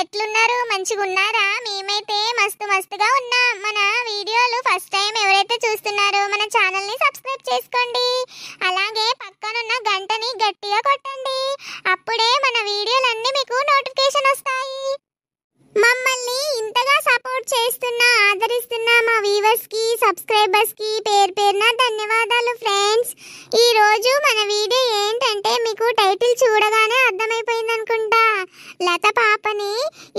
ఎట్లున్నారు? మంచిగా ఉన్నారా? మేమైతే మస్తు మస్తుగా ఉన్నాం. మన వీడియోలు ఫస్ట్ టైం ఎవరైతే చూస్తున్నారో మన ఛానల్ ని సబ్స్క్రైబ్ చేసుకోండి. అలాగే పక్కనున్న గంటని గట్టిగా కొట్టండి. అప్పుడే మన వీడియోలన్నీ మీకు నోటిఫికేషన్ వస్తాయి. మమ్మల్ని ఇంతగా సపోర్ట్ చేస్తున్న ఆదరిస్తున్న మా వ్యూవర్స్ కి సబ్స్క్రైబర్స్ కి పేరు పేరున ధన్యవాదాలు ఫ్రెండ్స్. ఈ రోజు మన వీడియో ఏంటంటే మీకు టైటిల్ చూడగానే అర్థమైపోయింది అనుకుంటా. లత పాపని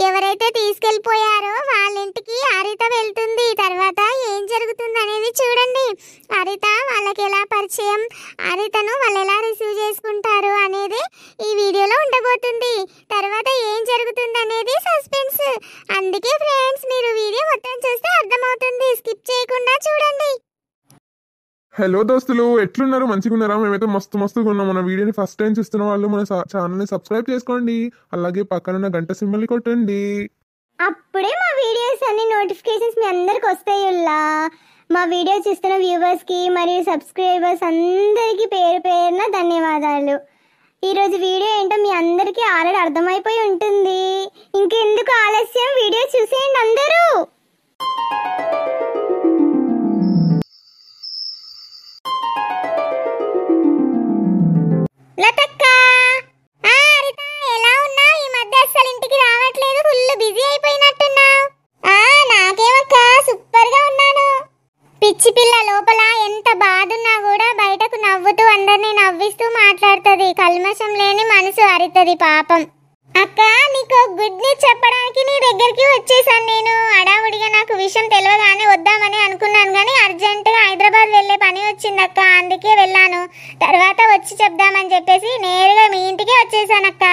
ఎవరైతే తీసుకెళ్లిపోయారో వాళ్ళ ఇంటికి హరిత వెళ్తుంది. తర్వాత ఏం జరుగుతుంది అనేది చూడండి. హరిత వాళ్ళకి ఎలా పరిచయం, హరితను వాళ్ళు ఎలా రిసీవ్ చేసుకుంటారు అనేది ఈ వీడియోలో ఉండబోతుంది. తర్వాత ఏం జరుగుతుంది అనేది సస్పెన్స్. అందుకే ఫ్రెండ్స్ మీరు వీడియో మొత్తం చూస్తే అర్థమవుతుంది. స్కిప్ చేయకుండా చూడండి. హలో దోస్తులు, ఎట్లున్నారు? మంచిగా ఉన్నారా? మేమైతే మస్తుగా ఉన్నాం. మన వీడియోని ఫస్ట్ టైం చూస్తున్న వాళ్ళు మన ఛానల్ని సబ్స్క్రైబ్ చేసుకోండి. అలాగే పక్కనున్న గంట సింబల్ని కొట్టండి. అప్పుడే మా వీడియోస్ అన్ని నోటిఫికేషన్స్ మీ అందరికి వస్తాయిల్లా. మా వీడియో చూస్తున్న వ్యూవర్స్ కి మరియు సబ్స్క్రైబర్స్ అందరికీ పేరు పేరున ధన్యవాదాలు. ఈరోజు వీడియో ఏంటో మీ అందరికీ ఆల్రెడీ అర్థమైపోయి ఉంటుంది. ఇంకెందుకు ఆలస్యం, వీడియో చూసేయండి అందరూ. లతక్క, హరిత ఎలా ఉన్నావు? ఈ మధ్య అసలు ఇంటికి రావట్లేదు, ఫుల్ బిజీ అయిపోయినట్టున్నావు. నాకేమక్క సూపర్ గా ఉన్నాను. పిచ్చి పిల్ల లోపల ఎంత బాధున్నా కూడా బయటకు నవ్వుతూ అందరినీ నవ్విస్తూ మాట్లాడుతుంది. కల్మషం లేని మనసు హరితది పాపం. అక్క, నీకు గుడ్ న్యూస్ చెప్పడానికి నీ దగ్గరికి వచ్చేసాను నేను. హడావుడిగా నాకు విషయం తెలియగానే వద్దామని అనుకున్నాను, కానీ అర్జెంటుగా హైదరాబాద్ వెళ్ళే పని వచ్చిందక్క, అందుకే వెళ్ళాను. తర్వాత వచ్చి చెప్దామని చెప్పేసి నేరుగా మీ ఇంటికి వచ్చేసానక్క.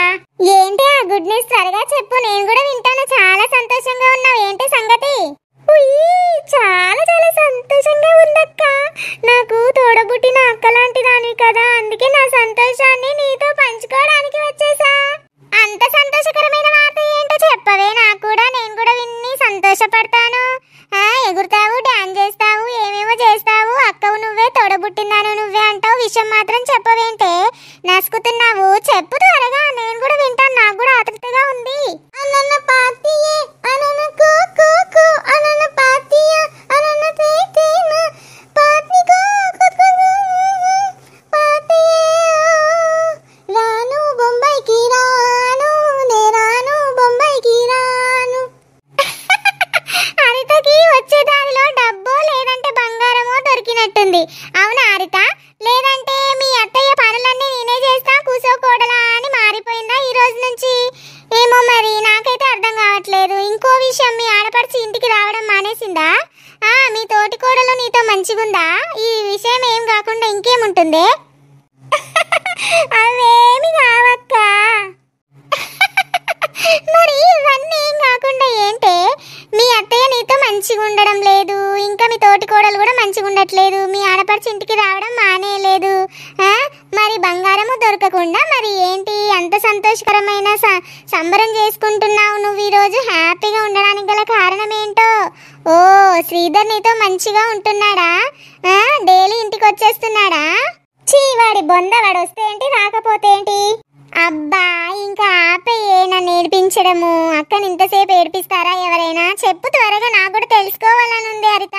ఏంటి ఆ గుడ్ న్యూస్? త్వరగా చెప్పు, నేను కూడా వింటాను. చాలా సంతోషంగా ఉన్నావు, ఏంటి సంగతి? చాలా చాలా సంతోషంగా ఉందక్క. నాకు తోడబుట్టిన అక్క లాంటి దానివి కదా, అందుకే నా సంతోషాన్ని నీతో పంచుకోవడానికి వచ్చేసా. అంత సంతోషకరమైన వార్త ఏంటో చెప్పవే, నాకు కూడా, నేను కూడా విన్ని సంతోషపడతాను. ఎగురుతావు, డాన్స్ చేస్తావు, ఏమేమో చేస్తావు. అక్కవు నువ్వే, తోడబుట్టిందాను నువ్వే అంటావు. విషయం మాత్రం చెప్పవేంటే? నసుకుతున్నావు, చెప్పు త్వరగా, నేను కూడా వింటాను. నాకు కూడా ఆతృతగా ఉంది. అనన్న పాతియే అనన్న కోకో కో అనన్న పాతియా అనన్న తేతేన పాతి కోకో పాతియే రాను బొంబాయికి రాను, నే రాను బొంబాయికి రాను. హరితకి వచ్చే దారిలో డబ్బో లేదంటే బంగారమో దొరికినట్టుంది. అవునా హరిత? లేదంటే మీ అత్తయ్య పనులన్నీ నేనే చేస్తా కూసోకోడలా అని మారిపోయిందా ఈ రోజు నుంచి? ఏమో మరి, నాకైతే అర్థం కావట్లేదు. ఇంకో విషయం, మీ ఆడపడిచి ఇంటికి రావడం మానేసిందా? మీ తోటి కోడలు నీతో మంచిగుందా? ఈ విషయం ఏం కాకుండా ఇంకేముంటుంది? అవేమి కావక్క. మరి ఇవన్నీ ఏం కాకుండా ఏంటే? మీ అత్తయ్య నీతో మంచిగా ఉండడం లేదు, ఇంకా మీ తోటి కోడలు కూడా మంచిగా ఉండట్లేదు, మీ ఆడపడిచి ఇంటికి రావడం మానేయలేదు, మరి బంగారము దొరకకుండా మరి ఏంటి అంత సంతోషకరమైన సంబరం చేసుకుంటున్నావు నువ్వు ఈరోజు? హ్యాపీగా ఉండడానికి గల కారణం ఏంటో? ఓ, శ్రీధర్ నీతో మంచిగా ఉంటున్నాడా? డైలీ ఇంటికి వచ్చేస్తున్నాడా? చీవాడి బొంద, వాడు వస్తే ఏంటి, రాకపోతే ఏంటి? అబ్బా, ఇంకా ఆపయ్యే నన్ను ఏడిపించడము. అక్కని ఇంతసేపు ఏడిపిస్తారా ఎవరైనా? చెప్పు త్వరగా, నాకు కూడా తెలుసుకోవాలని ఉంది హరిత.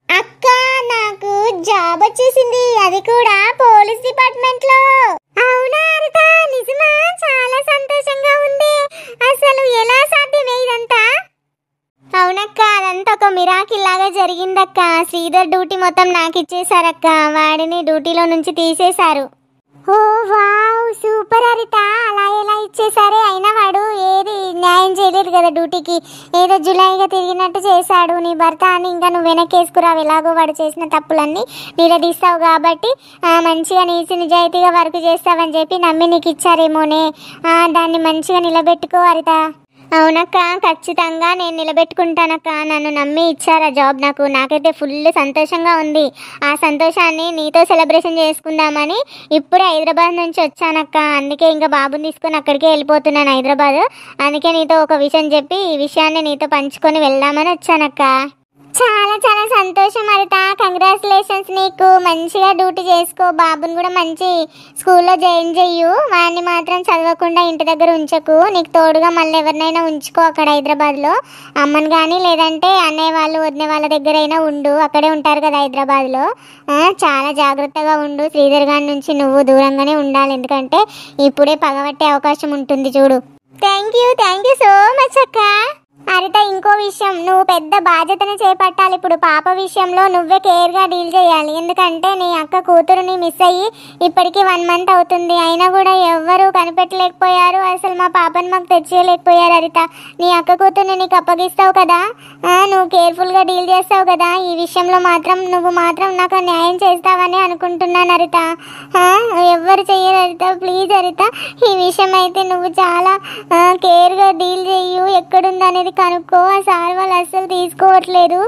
అక్క, నాకు జాబ్ వచ్చేసింది, అది కూడా పోలీస్ డిపార్ట్మెంట్ లో. అవునా హరిత? నిజమా? చాలా సంతోషంగా ఉంది. అసలు ఎలా సాధ్యమే ఇదంతా? అవునక్క, అదంతా ఒక మిరాకిల్ లాగా జరిగిందక్క. శ్రీధర్ డ్యూటీ మొత్తం నాకు ఇచ్చేసారక్క, వాడిని డ్యూటీలో నుంచి తీసేశారు. ఓ వావ్, సూపర్ హరిత. అలా ఎలా ఇచ్చేసారే? అయినా వాడు ఏది న్యాయం చేయలేదు కదా డ్యూటీకి, ఏదో జులైగా తిరిగినట్టు చేశాడు నీ భర్త అని. ఇంకా నువ్వు వెనకేసుకురావు, ఎలాగో వాడు చేసిన తప్పులన్నీ నిలదీస్తావు కాబట్టి మంచిగా నీతి నిజాయితీగా వర్క్ చేస్తావని చెప్పి నమ్మి నీకు ఇచ్చారేమోనే. దాన్ని మంచిగా నిలబెట్టుకో హరిత. అవునక్క, ఖచ్చితంగా నేను నిలబెట్టుకుంటానక్క. నన్ను నమ్మి ఇచ్చారా జాబ్ నాకు. నాకైతే ఫుల్ సంతోషంగా ఉంది. ఆ సంతోషాన్ని నీతో సెలబ్రేషన్ చేసుకుందామని ఇప్పుడే హైదరాబాద్ నుంచి వచ్చానక్క. అందుకే ఇంకా బాబుని తీసుకొని అక్కడికే వెళ్ళిపోతున్నాను హైదరాబాద్. అందుకే నీతో ఒక విషయం చెప్పి ఈ విషయాన్ని నీతో పంచుకొని వెళ్దామని వచ్చానక్క. చాలా చాలా సంతోషం హరిత, కంగ్రాచులేషన్స్. నీకు మంచిగా డ్యూటీ చేసుకో, బాబుని కూడా మంచి స్కూల్లో జాయిన్ చెయ్యు. వాడిని మాత్రం చదవకుండా ఇంటి దగ్గర ఉంచకు. నీకు తోడుగా మళ్ళీ ఎవరినైనా ఉంచుకో అక్కడ హైదరాబాద్లో, అమ్మని కానీ లేదంటే అన్నయ్య వాళ్ళు వదిన వాళ్ళ దగ్గరైనా ఉండు. అక్కడే ఉంటారు కదా హైదరాబాద్లో. చాలా జాగ్రత్తగా ఉండు. శ్రీధర్ గారి నుంచి నువ్వు దూరంగానే ఉండాలి, ఎందుకంటే ఇప్పుడే పగబట్టే అవకాశం ఉంటుంది చూడు. థ్యాంక్ యూ సో మచ్ అక్క. హరిత, ఇంకో విషయం, నువ్వు పెద్ద బాధ్యతని చేపట్టాలి ఇప్పుడు. పాప విషయంలో నువ్వే కేర్గా డీల్ చేయాలి, ఎందుకంటే నీ అక్క కూతురుని మిస్ అయ్యి ఇప్పటికీ 1 month అవుతుంది. అయినా కూడా ఎవ్వరూ కనిపెట్టలేకపోయారు, అసలు మా పాపని మాకు తెచ్చేయలేకపోయారు. హరిత, నీ అక్క కూతుర్ని నీకు అప్పగిస్తావు కదా, నువ్వు కేర్ఫుల్గా డీల్ చేస్తావు కదా, ఈ విషయంలో మాత్రం నువ్వు మాత్రం నాకు న్యాయం చేస్తావని అనుకుంటున్నాను హరిత. ఎవ్వరు చెయ్యరు హరిత, ప్లీజ్ హరిత, ఈ విషయం అయితే నువ్వు చాలా కేర్గా డీల్ చెయ్యు. ఎక్కడుంది అనేది కనుక్కో. ఆ సార్ వాళ్ళు అసలు తీసుకోవట్లేదు,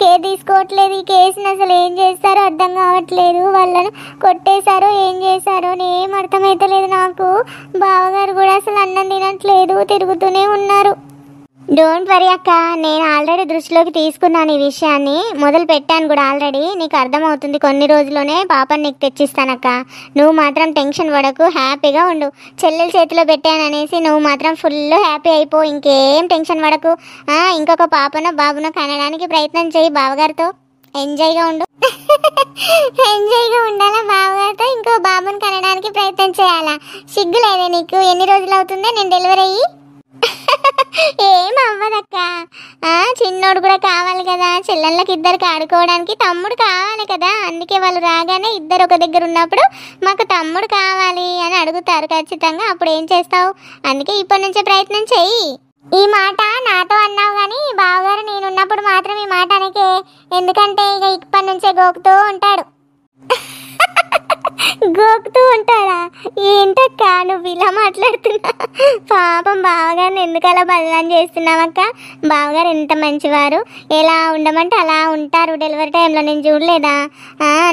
కేర్ తీసుకోవట్లేదు. ఈ కేసుని అసలు ఏం చేస్తారో అర్థం కావట్లేదు. వాళ్ళను కొట్టేశారో ఏం చేశారో ఏం అర్థమైతలేదు నాకు. బావగారు కూడా అసలు అన్నం తినట్లేదు, తిరుగుతూనే ఉన్నారు. డోంట్ వరీ అక్క, నేను ఆల్రెడీ దృష్టిలోకి తీసుకున్నాను ఈ విషయాన్ని, మొదలు పెట్టాను కూడా ఆల్రెడీ. నీకు అర్థమవుతుంది, కొన్ని రోజుల్లోనే పాపని నీకు తెచ్చిస్తానక్క. నువ్వు మాత్రం టెన్షన్ పడకు, హ్యాపీగా ఉండు. చెల్లెల చేతిలో పెట్టాననేసి నువ్వు మాత్రం ఫుల్ హ్యాపీ అయిపో, ఇంకేం టెన్షన్ పడకు. ఇంకొక పాపను బాబును కనడానికి ప్రయత్నం చేయి బావగారితో. ఎంజాయ్గా ఉండు. ఎంజాయ్గా ఉండాలా బావగారితో? ఇంకో బాబుని కనడానికి ప్రయత్నం చేయాలా? సిగ్గు లేదే నీకు? ఎన్ని రోజులు అవుతుందే నేను డెలివరీ అయ్యి? ఏం అవ్వదక్క, చిన్నోడు కూడా కావాలి కదా, చెల్లెళ్ళకి ఇద్దరికి ఆడుకోవడానికి తమ్ముడు కావాలి కదా. అందుకే వాళ్ళు రాగానే ఇద్దరు ఒక దగ్గర ఉన్నప్పుడు మాకు తమ్ముడు కావాలి అని అడుగుతారు ఖచ్చితంగా. అప్పుడు ఏం చేస్తావు? అందుకే ఇప్పటి నుంచే ప్రయత్నం చెయ్యి. ఈ మాట నాతో అన్నావు కానీ బావగారు నేనున్నప్పుడు మాత్రం ఈ మాట అనకే, ఎందుకంటే ఇక ఇప్పటి నుంచే గోకుతూ ఉంటాడు. గోకుతూ ఉంటాడా? ఏంటక్క నువ్వు ఇలా మాట్లాడుతున్నా? పాపం బావగారిని ఎందుకు అలా బదనాం చేస్తున్నావక్క? బావగారు ఎంత మంచివారు, ఎలా ఉండమంటే అలా ఉంటారు డెలివరీ టైంలో. నేను చూడలేదా?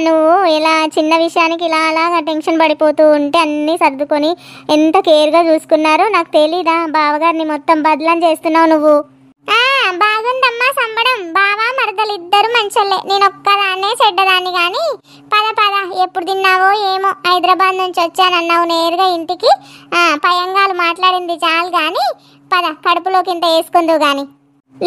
నువ్వు ఇలా చిన్న విషయానికి ఇలా అలా టెన్షన్ పడిపోతూ ఉంటే అన్నీ సర్దుకొని ఎంత కేర్గా చూసుకున్నారో నాకు తెలీదా? బావగారిని మొత్తం బదనాం చేస్తున్నావు నువ్వు. బాగుందమ్మా సంబడం. బావా మరదలు ఇద్దరు మంచోళ్ళే, నేను ఒక్కదాన్నే చెడ్డదాన్ని. కానీ పద పద, ఎప్పుడు తిన్నావో ఏమో, హైదరాబాద్ నుంచి వచ్చానన్నావు నేరుగా ఇంటికి. పయంగాలు మాట్లాడింది చాలు కానీ పద, కడుపులోకి ఇంత వేసుకుందువు కానీ.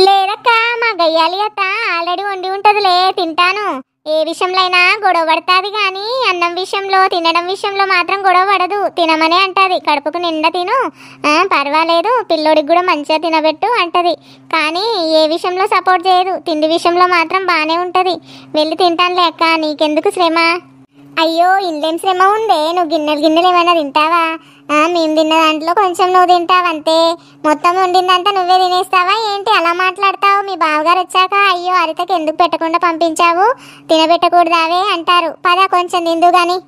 లేదక్క, మా గయ్యాలి అత్త ఆల్రెడీ వండి ఉంటుందిలే, తింటాను. ఏ విషయంలో అయినా గొడవ పడుతుంది కానీ అన్నం విషయంలో, తినడం విషయంలో మాత్రం గొడవ పడదు. తినమనే అంటది, కడుపుకు నిండా తిను, పర్వాలేదు, పిల్లోడికి కూడా మంచిగా తినబెట్టు అంటది. కానీ ఏ విషయంలో సపోర్ట్ చేయదు, తిండి విషయంలో మాత్రం బాగానే ఉంటుంది. వెళ్ళి తింటానులే అక్క, నీకెందుకు శ్రమ? అయ్యో ఇందేం శ్రమ ఉందే, నువ్వు గిన్నెలు ఏమైనా తింటావా? మేము తిన్న దాంట్లో కొంచెం నువ్వు తింటావు అంతే, మొత్తం వండిందంతా నువ్వే తినేస్తావా ఏంటి? అలా మాట్లాడతావు. మీ బావగారు వచ్చాక అయ్యో హరితకి ఎందుకు పెట్టకుండా పంపించావు, తినబెట్టకూడదావే అంటారు. పద కొంచెం తిందు గాని.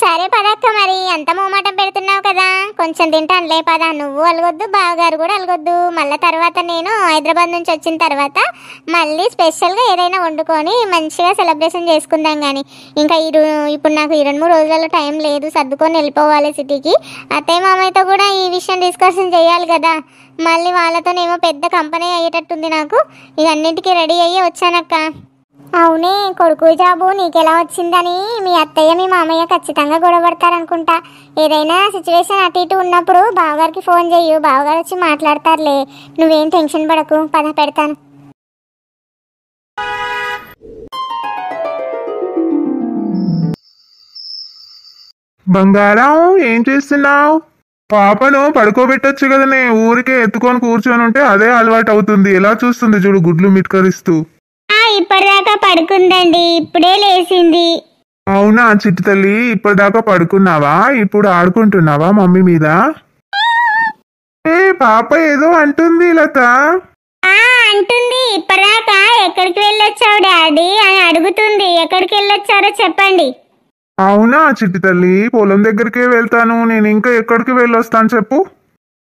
సరే పదక్క, మరి అంత మోమాటం పెడుతున్నావు కదా, కొంచెం తింటానులే పద. నువ్వు అలగొద్దు, బావగారు కూడా అలగొద్దు. మళ్ళీ తర్వాత నేను హైదరాబాద్ నుంచి వచ్చిన తర్వాత మళ్ళీ స్పెషల్గా ఏదైనా వండుకొని మంచిగా సెలబ్రేషన్ చేసుకుందాం. కానీ ఇంకా ఇప్పుడు నాకు 2-3 రోజులలో టైం లేదు, సర్దుకొని వెళ్ళిపోవాలి సిటీకి. అత్తయ్య మామయ్యతో కూడా ఈ విషయం డిస్కషన్ చేయాలి కదా, మళ్ళీ వాళ్ళతోనేమో పెద్ద కంపెనీ అయ్యేటట్టుంది నాకు. ఇక అన్నింటికీ రెడీ అయ్యి వచ్చానక్క. అవునే, కొడుకు జాబు నీకెలా వచ్చిందని మీ అత్తయ్య మీ మామయ్య ఖచ్చితంగా గొడవపడతారనుకుంటా. ఏదైనా సిచ్యువేషన్ అటు ఇటు ఉన్నప్పుడు బావగారికి ఫోన్ చెయ్యు, బావగారు వచ్చి మాట్లాడతారులే. నువ్వేం టెన్షన్ పడకు, పద పెడతాను. బంగారం ఏం చేస్తున్నావు? పాపను పడుకోబెట్టొచ్చు కదనే, ఊరికే ఎత్తుకొని కూర్చొని ఉంటే అదే అలవాటు అవుతుంది. ఎలా చూస్తుంది చూడు, గుడ్లు మిట్కరిస్తూ. ఇప్పటిదాకా పడుకుందండి, ఇప్పుడే లేచింది. అవునా చిట్టి తల్లి, ఇప్పటిదాకా పడుకున్నావా? ఇప్పుడు ఆడుకుంటున్నావా మమ్మీ మీద? ఏ పాప ఏదో అంటుంది లత. అంటుంది, ఇప్పటిదాకా ఎక్కడికి వెళ్ళొచ్చావు డాడీ అని అడుగుతుంది. ఎక్కడికి వెళ్ళొచ్చారో చెప్పండి. అవునా చిట్టి తల్లి, పొలం దగ్గరికే వెళ్తాను. నేను ఇంకా ఎక్కడికి వెళ్ళొస్తాను చెప్పు.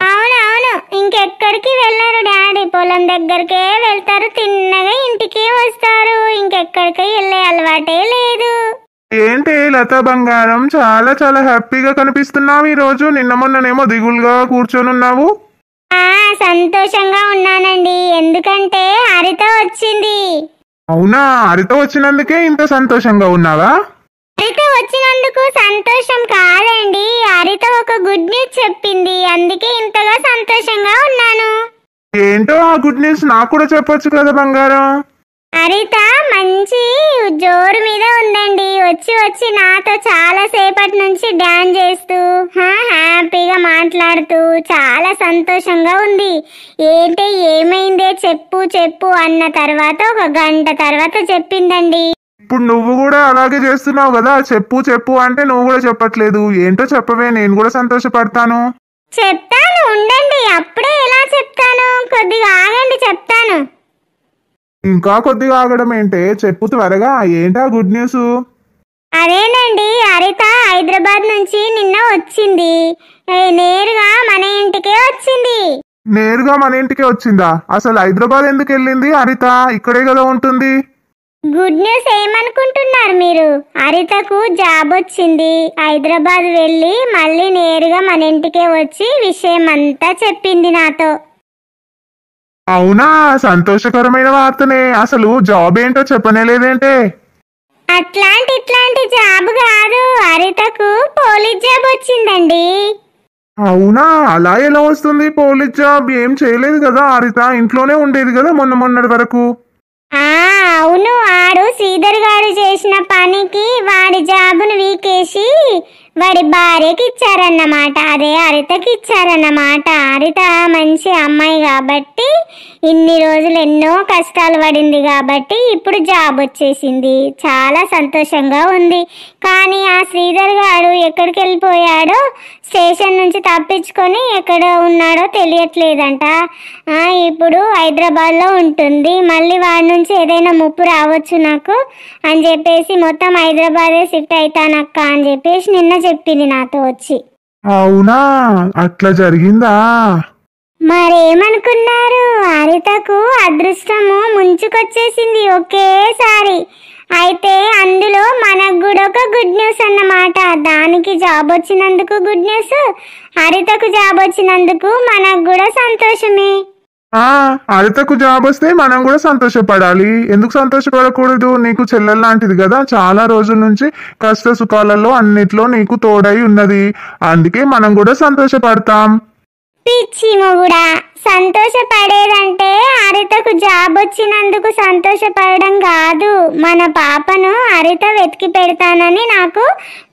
అవునవును, ఇంకెక్కడికి వెళ్ళారు డాడీ, పొలం దగ్గరికే వెళ్తారు, తిన్నగా ఇంటికే వస్తారు, ఇంకెక్కడికి వెళ్ళే అలవాటే లేదు. ఏంటి లత బంగారం, చాలా చాలా హ్యాపీగా కనిపిస్తున్నావు ఈ రోజు. నిన్న మొన్ననేమో దిగులుగా కూర్చొని ఉన్నావు. సంతోషంగా ఉన్నానండి, ఎందుకంటే హరిత వచ్చింది. అవునా, హరిత వచ్చినందుకే ఇంత సంతోషంగా ఉన్నావా? హరిత వచ్చినందుకు సంతోషం కాదండి, హరిత ఒక గుడ్ న్యూస్ చెప్పింది, అందుకే ఇంతగా సంతోషంగా ఉన్నాను. ఏంటో ఆ గుడ్ న్యూస్ నాకు కూడా చెప్పొచ్చు కదా బంగారం. హరిత మంచి జోరు మీద ఉందండి. వచ్చి వచ్చి నాతో చాలా సేపటి నుంచి డాన్స్ చేస్తూ హ్యాపీగా మాట్లాడుతూ చాలా సంతోషంగా ఉంది. ఏంటి ఏమైందే చెప్పు చెప్పు అన్న తర్వాత ఒక గంట తర్వాత చెప్పిందండి. ఇప్పుడు నువ్వు కూడా అలాగే చేస్తున్నావు కదా, చెప్పు చెప్పు అంటే నువ్వు కూడా చెప్పట్లేదు. ఏంటో చెప్పవే, నేను కూడా సంతోషపడతాను. చెప్తాను ఉండండి, అప్పుడే ఎలా చెప్తాను, కొద్దిగా ఆగండి చెప్తాను. ఇంకా కొద్దిగా ఆగడం ఏంటే, చెప్పు త్వరగా. ఏంటా గుడ్ న్యూస్? అదేనండి, హరిత హైదరాబాద్ నుంచి నిన్న వచ్చింది. నేరుగా మన ఇంటికే వచ్చింది. నేరుగా మన ఇంటికి వచ్చిందా? అసలు హైదరాబాద్ ఎందుకు వెళ్ళింది హరిత? ఇక్కడే కదా ఉంటుంది. గుడ్ న్యూస్ ఏమనుకుంటున్నారు మీరు? హరితకు జాబ్ వచ్చింది. హైదరాబాద్ వెళ్ళి మళ్ళీ నేరుగా మన ఇంటికే వచ్చి విషయం అంతా చెప్పింది నాతో. అవునా, సంతోషకరమైన వార్తనే. అసలు జాబ్ ఏంటో చెప్పనేలేదేంటే? ఇట్లాంటి జాబ్ కాదు, హరితకు పోలీస్ జాబ్ వచ్చిందండి. అవునా, అలా ఎలా వస్తుంది పోలీస్ జాబ్? ఏం చేయలేదు కదా హరిత, ఇంట్లోనే ఉండేది కదా మొన్నటి వరకు. అవును, ఆడు శ్రీధర్ గారు చేసిన పనికి వాడి జాబును వీకేసి వాడి భార్యకి ఇచ్చారన్నమాట. అదే హరితకి ఇచ్చారన్నమాట. హరిత మంచి అమ్మాయి కాబట్టి ఇన్ని రోజులు ఎన్నో కష్టాలు పడింది కాబట్టి ఇప్పుడు జాబ్ వచ్చేసింది. చాలా సంతోషంగా ఉంది. కానీ ఆ శ్రీధర్ గారు ఎక్కడికి వెళ్ళిపోయాడో, స్టేషన్ నుంచి తప్పించుకొని ఎక్కడ ఉన్నాడో తెలియట్లేదంట. ఇప్పుడు హైదరాబాద్లో ఉంటుంది. మళ్ళీ వాడి నుంచి ఏదైనా ముప్పు రావచ్చు నాకు అని చెప్పేసి మొత్తం హైదరాబాదే షిఫ్ట్ అవుతానక్క అని చెప్పేసి నిన్న చెప్పింది నాతో వచ్చి. అవునా, అట్లా జరిగిందా? మరేమనుకున్నారు, హరితకు అదృష్టము ముంచుకొచ్చేసింది ఒకేసారి. అయితే అందులో మనకు కూడా ఒక గుడ్ న్యూస్ అన్నమాట. దానికి జాబ్ వచ్చినందుకు గుడ్ న్యూస్, హరితకు జాబ్ వచ్చినందుకు మనకు కూడా సంతోషమే. హరితకు జాబ్ వస్తే మనం కూడా సంతోషపడాలి. ఎందుకు సంతోషపడకూడదు? నీకు చెల్లెలు లాంటిది కదా, చాలా రోజుల నుంచి కష్ట సుఖాలలో అన్నిట్లో నీకు తోడై ఉన్నది. అందుకే మనం కూడా సంతోషపడతాం. పిచ్చి మొగుడా, సంతోషపడేదంటే హరితకు జాబ్ వచ్చినందుకు సంతోషపడడం కాదు. మన పాపను హరిత వెతికి పెడతానని నాకు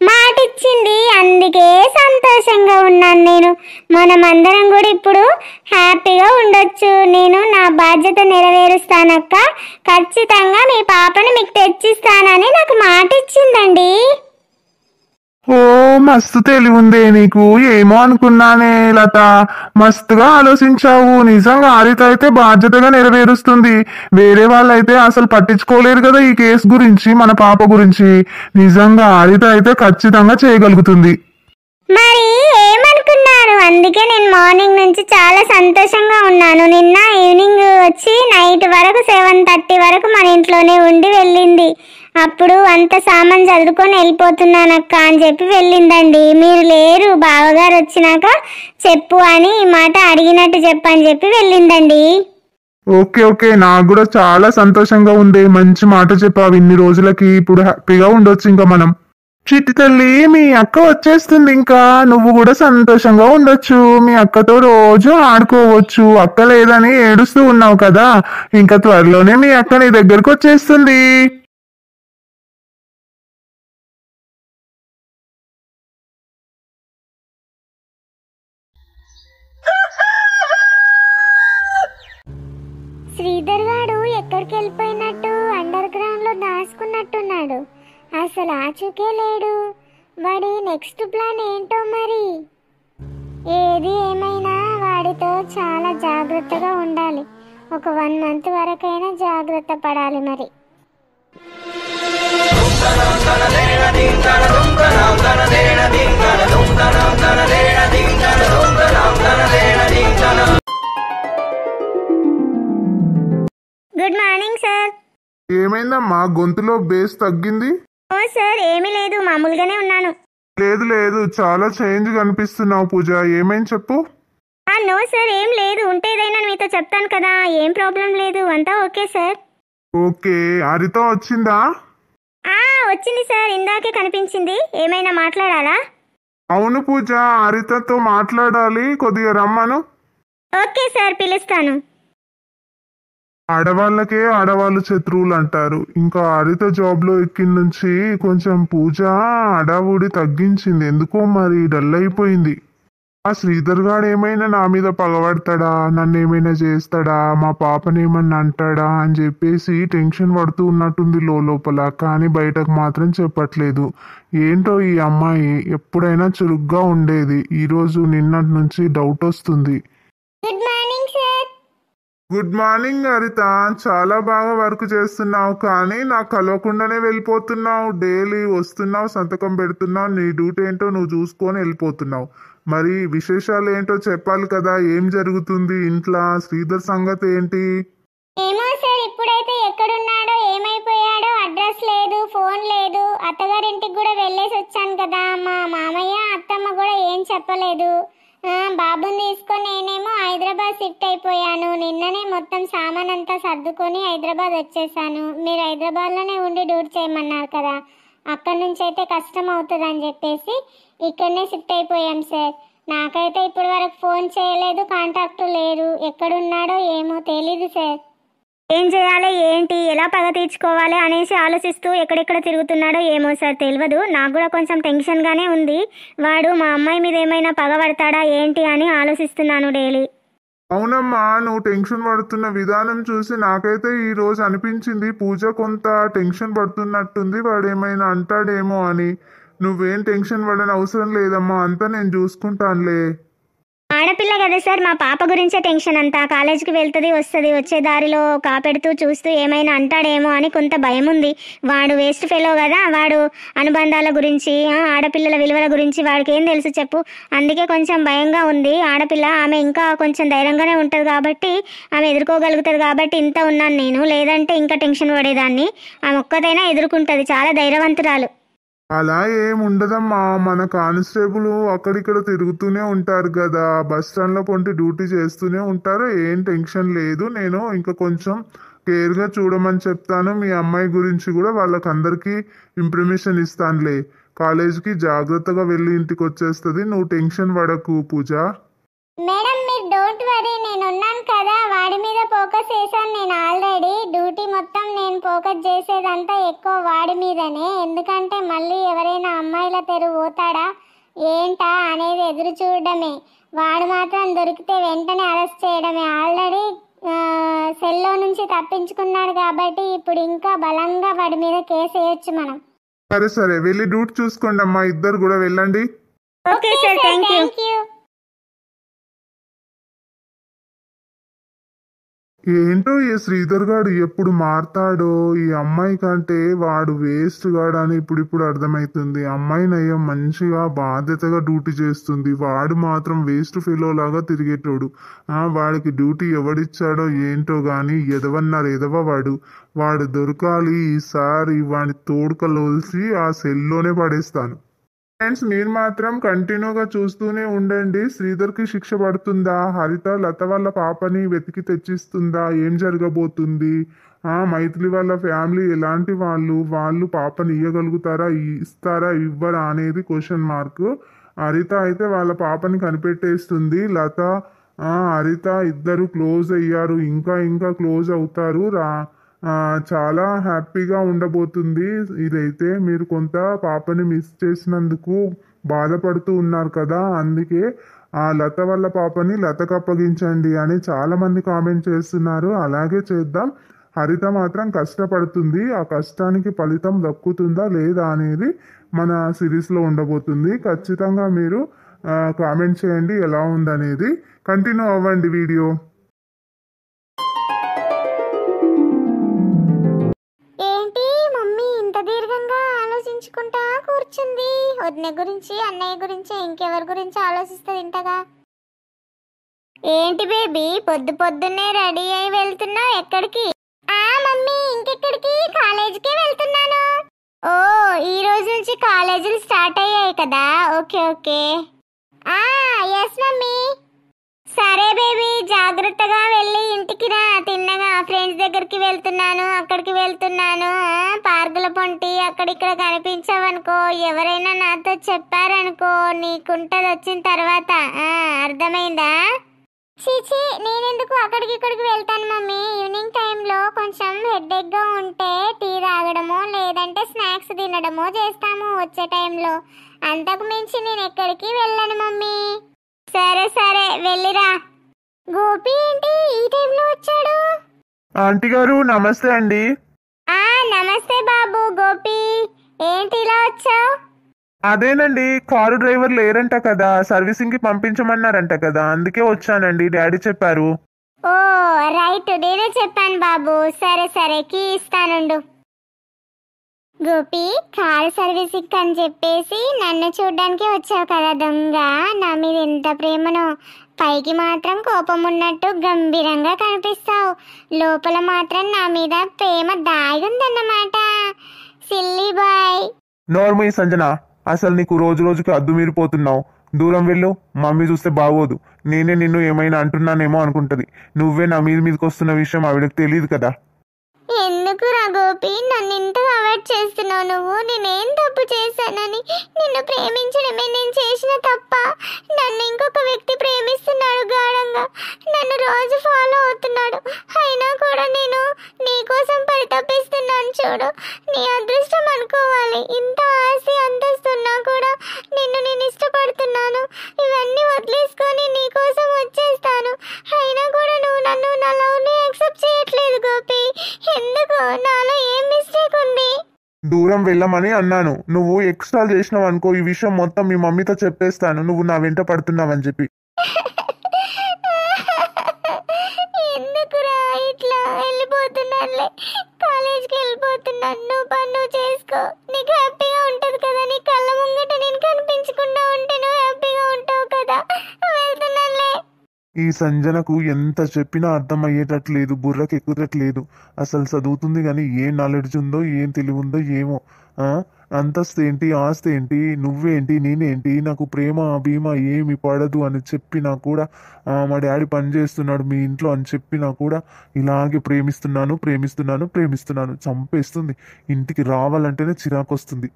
మాటిచ్చింది, అందుకే సంతోషంగా ఉన్నాను నేను. మనమందరం కూడా ఇప్పుడు హ్యాపీగా ఉండొచ్చు. నేను నా బాధ్యత నెరవేరుస్తానక్క, ఖచ్చితంగా మీ పాపను మీకు తెచ్చిస్తానని నాకు మాటిచ్చిందండి. ఓ, మస్తు తెలివి ఉందే నీకు. ఏమో అనుకున్నానే లత, మస్తుగా ఆలోచించావు. నిజంగా హరిత అయితే బాధ్యతగా నెరవేరుస్తుంది. వేరే వాళ్ళైతే అసలు పట్టించుకోలేరు కదా ఈ కేసు గురించి, మన పాప గురించి. నిజంగా హరిత అయితే ఖచ్చితంగా చేయగలుగుతుంది. మరి ఏమనుకున్నారు, అందుకే నేను మార్నింగ్ నుంచి చాలా సంతోషంగా ఉన్నాను. నిన్న ఈవినింగ్ వచ్చి నైట్ వరకు 7:30 వరకు మన ఇంట్లోనే ఉండి వెళ్ళింది. అప్పుడు అంత సామాన్ చదువుకొని వెళ్ళిపోతున్నానక్క అని చెప్పి వెళ్ళిందండి. మీరు లేరు, బావగారు వచ్చినాక చెప్పు అని ఈ మాట అడిగినట్టు చెప్పని చెప్పి వెళ్ళిందండి. ఓకే ఓకే, నాకు కూడా చాలా సంతోషంగా ఉంది. మంచి మాట చెప్పావు. ఇన్ని రోజులకి ఇప్పుడు హ్యాపీగా ఉండొచ్చు ఇంకా మనం. చిట్టి తల్లి, మీ అక్క వచ్చేస్తుంది. ఇంకా నువ్వు కూడా సంతోషంగా ఉండొచ్చు. మీ అక్కతో రోజు ఆడుకోవచ్చు. అక్క లేదని ఏడుస్తూ ఉన్నావు కదా, ఇంకా త్వరలోనే మీ అక్క నీ దగ్గరకు వచ్చేస్తుంది. శ్రీధర్ గారు ఎక్కడికి వెళ్ళిపోయినట్టు, అండర్ గ్రౌండ్ లో దాచుకున్నట్టున్నాడు. అసలు ఆచూకే లేడు. వాడి నెక్స్ట్ ప్లాన్ ఏంటో మరి. ఏది ఏమైనా వాడితో చాలా జాగ్రత్తగా ఉండాలి. ఒక 1 మంత్ వరకైనా జాగ్రత్త పడాలి మరి. Good morning sir. ఏమైందమ్మా, గొంతులో బేస్ తగ్గింది? ఓ సార్, ఏమీ లేదు, మామూలుగానే ఉన్నాను. లేదు లేదు, చాలా చేంజ్ కనిపిస్తున్నావు పూజ. ఏమైంది చెప్పు. నో సార్, ఏం లేదు. ఉంటే ఏదైనా మీతో చెప్తాను కదా, ఏం ప్రాబ్లం లేదు, అంతా ఓకే సార్. ఓకే, హరిత వచ్చిందా? వచ్చింది సార్, ఇందాకే కనిపించింది. ఏమైనా మాట్లాడాలా? అవును పూజ, హరితతో మాట్లాడాలి, కొద్దిగా రమ్మను. ఓకే సార్, పిలుస్తాను. ఆడవాళ్ళకే ఆడవాళ్ళు శత్రువులు అంటారు. ఇంకా హరిత జాబ్ లో ఎక్కిన నుంచి కొంచెం పూజ హడావుడి తగ్గించింది. ఎందుకో మరి డల్ అయిపోయింది. ఆ శ్రీధర్ గాడు ఏమైనా నా మీద పగబడతాడా, నన్ను ఏమైనా చేస్తాడా, మా పాపనేమన్నా అంటాడా అని చెప్పేసి టెన్షన్ పడుతూ ఉన్నట్టుంది లోపల. కానీ బయటకు మాత్రం చెప్పట్లేదు. ఏంటో ఈ అమ్మాయి ఎప్పుడైనా చురుగ్గా ఉండేది, ఈరోజు నిన్నటి నుంచి డౌట్ వస్తుంది. Good morning sir. Good morning హరిత, చాలా బాగా వర్క్ చేస్తున్నావు, కానీ నాకు కలవకుండానే వెళ్ళిపోతున్నావు. డైలీ వస్తున్నావు, సంతకం పెడుతున్నావు, నీ డ్యూటీ ఏంటో నువ్వు చూసుకొని వెళ్ళిపోతున్నావు. మరి విశేషాలు ఏంటో చెప్పాలి కదా, ఏం జరుగుతుంది ఇంట్లో, శ్రీధర్ సంగతి ఏంటి? ఏమో సార్, ఇప్పుడైతే ఎక్కడున్నాడో ఏమైపోయాడో అడ్రస్ లేదు, ఫోన్ లేదు. అత్తగారింటికి కూడా వెళ్ళేసి వచ్చాను కదా, మా మామయ్య అత్తమ్మ కూడా ఏం చెప్పలేదు. బాబుని తీసుకొని నేనేమో హైదరాబాద్ షిఫ్ట్ అయిపోయాను. నిన్ననే మొత్తం సామాన్ అంతా సర్దుకొని హైదరాబాద్ వచ్చేసాను. మీరు హైదరాబాద్లోనే ఉండి డ్యూటీ చేయమన్నారు కదా, అక్కడి నుంచి అయితే కష్టం అవుతుంది అని చెప్పేసి ఇక్కడనే షిఫ్ట్ అయిపోయాం సార్. నాకైతే ఇప్పటి వరకు ఫోన్ చేయలేదు, కాంటాక్ట్ లేరు. ఎక్కడున్నాడో ఏమో తెలీదు సార్. ఏం చేయాలి, ఏంటి, ఎలా పగ తీర్చుకోవాలి అనేసి ఆలోచిస్తూ ఎక్కడెక్కడ తిరుగుతున్నాడో ఏమో సార్, తెలియదు. నాకు కూడా కొంచెం టెన్షన్గానే ఉంది. వాడు మా అమ్మాయి మీద ఏమైనా పగ పడతాడా ఏంటి అని ఆలోచిస్తున్నాను డైలీ. అవునమ్మా, నువ్వు టెన్షన్ పడుతున్న విధానం చూసి నాకైతే ఈ రోజు అనిపించింది పూజ కొంత టెన్షన్ పడుతున్నట్టుంది, వాడు ఏమైనా అంటాడేమో అని. నువ్వేం టెన్షన్ పడని అవసరం లేదమ్మా, అంతా నేను చూసుకుంటానులే. ఆడపిల్ల కదా సార్, మా పాప గురించే టెన్షన్ అంతా. కాలేజీకి వెళ్తుంది వస్తుంది, వచ్చే దారిలో కాపెడుతూ చూస్తూ ఏమైనా అంటాడేమో అని కొంత భయం ఉంది. వాడు వేస్ట్ ఫెలో కదా, వాడు అనుబంధాల గురించి ఆడపిల్లల విలువల గురించి వాడికి ఏం తెలుసు చెప్పు. అందుకే కొంచెం భయంగా ఉంది. ఆడపిల్ల ఆమె ఇంకా కొంచెం ధైర్యంగానే ఉంటుంది కాబట్టి, ఆమె ఎదుర్కోగలుగుతుంది కాబట్టి ఇంత ఉన్నాను నేను. లేదంటే ఇంకా టెన్షన్ పడేదాన్ని. ఆమె ఒక్కదైనా ఎదుర్కొంటుంది, చాలా ధైర్యవంతురాలు. అలా ఏం ఉండదమ్మా, మన కానిస్టేబుల్ అక్కడిక్కడ తిరుగుతూనే ఉంటారు కదా, బస్ స్టాండ్లో పొంటి డ్యూటీ చేస్తూనే ఉంటారు. ఏం టెన్షన్ లేదు. నేను ఇంకా కొంచెం కేర్గా చూడమని చెప్తాను. మీ అమ్మాయి గురించి కూడా వాళ్ళకందరికీ ఇన్ఫర్మేషన్ ఇస్తానులే. కాలేజీకి జాగ్రత్తగా వెళ్ళి ఇంటికి వచ్చేస్తుంది, నువ్వు టెన్షన్ పడకు పూజ. మేడం మీరు డోంట్ వరీ, నేను ఉన్నాను కదా. వాడి మీద ఫోకస్ చేశాను నేను ఆల్రెడీ. డ్యూటీ మొత్తం నేను ఫోకస్ చేసేదంతా ఎక్కువ వాడి మీదనే. ఎందుకంటే మళ్ళీ ఎవరైనా అమ్మాయిల తెరువు పోతాడా ఏంటా అనేది ఎదురు చూడడమే. వాడు మాత్రం దొరికితే వెంటనే అరెస్ట్ చేయడమే. ఆల్రెడీ సెల్లో నుంచి తప్పించుకున్నాడు కాబట్టి ఇప్పుడు ఇంకా బలంగా వాడి మీద కేసు వేయొచ్చు మనం. సరే సరే, వెళ్ళి డ్యూటీ చూసుకోండి అమ్మా, ఇద్దరు కూడా వెళ్ళండి. Okay sir, thank you. ఏంటో ఈ శ్రీధర్ గాడు ఎప్పుడు మారతాడో, ఈ అమ్మాయి కంటే వాడు వేస్ట్ గాడు అని ఇప్పుడు అర్థమవుతుంది. అమ్మాయి నయ్యం మంచిగా బాధ్యతగా డ్యూటీ చేస్తుంది, వాడు మాత్రం వేస్ట్ ఫెలో లాగా తిరిగేటోడు. వాడికి డ్యూటీ ఎవడిచ్చాడో ఏంటో గాని, ఎదవన్నారు ఎదవ వాడు దొరకాలి. ఈసారి వాడిని తోడుకలోల్చి ఆ సెల్లోనే పడేస్తాను. ఫ్రెండ్స్, మీరు మాత్రం కంటిన్యూగా చూస్తూనే ఉండండి. శ్రీధర్కి శిక్ష పడుతుందా, హరిత లత వాళ్ళ పాపని వెతికి తెచ్చిస్తుందా, ఏం జరగబోతుంది, మైథిలి వాళ్ళ ఫ్యామిలీ ఎలాంటి వాళ్ళు పాపని ఇవ్వగలుగుతారా, ఇస్తారా ఇవ్వరా అనేది క్వశ్చన్ మార్క్. హరిత అయితే వాళ్ళ పాపని కనిపెట్టేస్తుంది. లత హరిత ఇద్దరు క్లోజ్ అయ్యారు, ఇంకా క్లోజ్ అవుతారు. చాలా హ్యాపీగా ఉండబోతుంది. ఇదైతే మీరు కొంత పాపని మిస్ చేసినందుకు బాధపడుతూ ఉన్నారు కదా, అందుకే ఆ లత వల్ల పాపని లతకు అప్పగించండి అని చాలా మంది కామెంట్ చేస్తున్నారు. అలాగే చేద్దాం. హరిత మాత్రం కష్టపడుతుంది, ఆ కష్టానికి ఫలితం దక్కుతుందా లేదా అనేది మన సిరీస్లో ఉండబోతుంది. ఖచ్చితంగా మీరు కామెంట్ చేయండి ఎలా ఉందనేది. కంటిన్యూ అవ్వండి వీడియో. ఏంటి మమ్మీ ఇంత దీర్ఘంగా ఆలోచించుకుంటా కూర్చుంది? వదిన గురించి, అన్నయ్య గురించి, ఇంకెవరి గురించి ఆలోచిస్తుంది ఇంతగా? ఏంటి బేబీ, పొద్దున్నే రెడీ అయి వెళ్తున్నావు? ఎక్కడికి? మమ్మీ ఇంకెక్కడికి, కాలేజీకే వెళ్తున్నాను. ఓ, ఈ రోజు నుంచి కాలేజీలు స్టార్ట్ అయ్యాయి కదా. ఓకే. Yes mummy. సరే బేబీ, జాగ్రత్తగా వెళ్ళి ఇంటికి రా, తిన్నగా ఫ్రెండ్స్ దగ్గరికి వెళ్తున్నాను, అక్కడికి వెళ్తున్నాను, పార్కుల పొంటి అక్కడిక్కడ కనిపించావనుకో, ఎవరైనా నాతో చెప్పారనుకో, నీకుంటది వచ్చిన తర్వాత. అర్థమైందా? చీచి, నేనెందుకు అక్కడికి ఇక్కడికి వెళ్తాను మమ్మీ. ఈవినింగ్ టైంలో కొంచెం హెడ్ఏక్గా ఉంటే టీ తాగడమో లేదంటే స్నాక్స్ తినడమో చేస్తాము వచ్చే టైంలో. అంతకు మించి నేను ఎక్కడికి వెళ్ళను మమ్మీ. సరే సరే వెళ్ళిరా. గోపి ఏంటి ఈ టైంలో వచ్చాడు? ఆంటీ గారు నమస్తే అండి. నమస్తే బాబు. గోపి ఏంటి ఇలా వచ్చావు? అదేనండి, కారు డ్రైవర్ లేరంట కదా, సర్వీసింగ్ కి పంపించమన్నారంట కదా, అందుకే వచ్చానండి. డాడీ చెప్పారు. ఓ రైట్, నేనే చెప్పాను బాబు. సరే సరే కీ ఇస్తానుండు. గోపి, కారు సర్వీసింగ్ అని చెప్పేసి నన్ను చూడ్డానికి వచ్చావు కదా దొంగ. నా మీద ఎంత ప్రేమనో. పైకి మాత్రం కోపం ఉన్నట్టు గంభీరంగా కనిపిస్తావు, లోపల మాత్రం నా మీద ప్రేమ దాగుందన్నమాట. Silly boy. నోర్మీ సంజన, అసలు నీకు రోజు రోజుకి అద్దు మీరిపోతున్నావు. దూరం వెళ్ళు, మమ్మీ చూస్తే బాగోదు. నేనే నిన్ను ఏమైనా అంటున్నానేమో అనుకుంటది. నువ్వే నా మీదకి వస్తున్న విషయం ఆవిడకి తెలియదు కదా. ఎందుకు రా గోపి నన్ను ఇంతగా అవాయిడ్ చేస్తున్నావు నువ్వు? నేనేం తప్పు చేశానని? నిన్ను ప్రేమించడమే నేను చేసిన తప్ప? నన్ను ఇంకొక వ్యక్తి ప్రేమిస్తున్నాడు గాఢంగా, నన్ను రోజు ఫాలో అవుతున్నాడు. అయినా కూడా నేను నీ కోసం పరితపిస్తున్నాను చూడు. నీ అదృష్టం అనుకోవాలి. ఇంత ఆస్తి అంతస్తున్నా కూడా నిన్ను నేను ఇష్టపడుతున్నాను. ఇవన్నీ వదిలేసుకొని నీ కోసం వచ్చేస్తాను. అయినా కూడా నువ్వు నన్ను నా లవ్ని యాక్సెప్ట్ చేయట్లేదు గోపి. ఎందుకు? నాలో ఏం మిస్టేక్ ఉంది? దూరం వెళ్ళమని అన్నాను. నువ్వు ఎక్స్ట్రా చేసినావు అనుకో, ఈ విషయం మొత్తం మీ మమ్మీతో చెప్పేస్తాను, నువ్వు నా వెంట పడుతున్నావని చెప్పి. ఎందుకురా ఇట్లా? వెళ్ళిపోతున్నానులే, కాలేజ్కి వెళ్ళిపోతున్నాను. నువ్వు పని చేసుకో, నీకు హ్యాపీగా ఉంటది కదా. నీ కళ్ళ ముంగట నేను కనిపించకుండా ఉంటే నువ్వు హ్యాపీగా ఉంటావు కదా. వెళ్తున్నానులే. ఈ సంజనకు ఎంత చెప్పినా అర్థమయ్యేటట్లేదు, బుర్రకి ఎక్కుతట్లేదు. అసలు చదువుతుంది కానీ ఏం నాలెడ్జ్ ఉందో ఏం తెలివి ఉందో ఏమో. అంతస్తు ఏంటి, ఆస్తి ఏంటి, నువ్వేంటి, నేనేంటి, నాకు ప్రేమ భీమా ఏమి పడదు అని చెప్పినా కూడా, మా డాడీ పని చేస్తున్నాడు మీ ఇంట్లో అని చెప్పినా కూడా ఇలాగే ప్రేమిస్తున్నాను ప్రేమిస్తున్నాను ప్రేమిస్తున్నాను చంపేస్తుంది. ఇంటికి రావాలంటేనే చిరాకు వస్తుంది.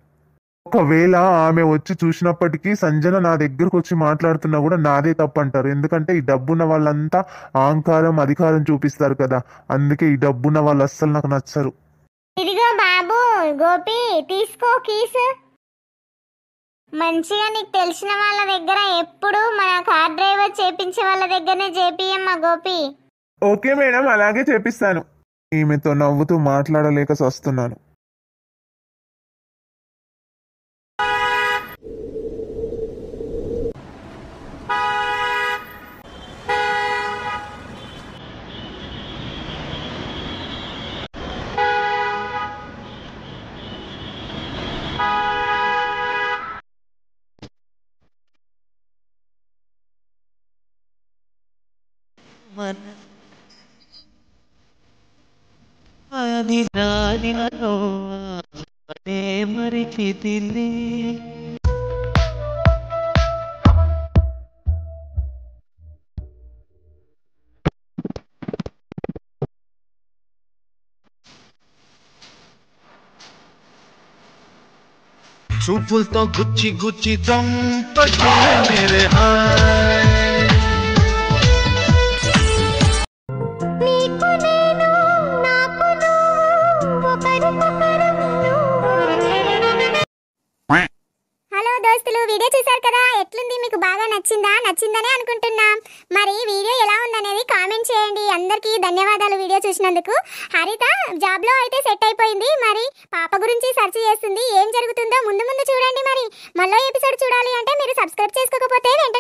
ఒకవేళ ఆమె వచ్చి చూసినప్పటికీ సంజన నా దగ్గరకు వచ్చి మాట్లాడుతున్నా కూడా నాదే తప్పు అంటారు. ఎందుకంటే ఈ డబ్బున్న వాళ్ళంతా అహంకారం అధికారం చూపిస్తారు కదా, అందుకే ఈ డబ్బున్న వాళ్ళు అస్సలు నాకు నచ్చరు. ఇదిగో బాబు గోపి, తీసుకో కీస్. మంచిగా నీకు తెలిసిన వాళ్ళ దగ్గర ఎప్పుడు మన కార్ డ్రైవర్ చేపించే వాళ్ళ దగ్గరనే చేపియమ్మా గోపి. ఓకే మేడం, అలాగే చేపిస్తాను. ఈమెతో నవ్వుతూ మాట్లాడలేక వస్తున్నాను. మరిచితిలే చూపులతో గుచ్చి గుచ్చి చంపకే మేరే హాయ్. హలో దోస్తులు, వీడియో చూసారు కదా, ఎట్లుంది? మీకు బాగా నచ్చిందా? నచ్చిందనే అనుకుంటున్నాం. మరి వీడియో ఎలా ఉందనేది కామెంట్ చేయండి. అందరికీ ధన్యవాదాలు వీడియో చూసినందుకు. హరిత జాబ్లో అయితే సెట్ అయిపోయింది. మరి పాప గురించి సెర్చ్ చేస్తుంది. ఏం జరుగుతుందో ముందు ముందు చూడండి. మరి మళ్ళీ ఎపిసోడ్ చూడాలి అంటే మీరు సబ్స్క్రైబ్ చేసుకోకపోతే వెంటనే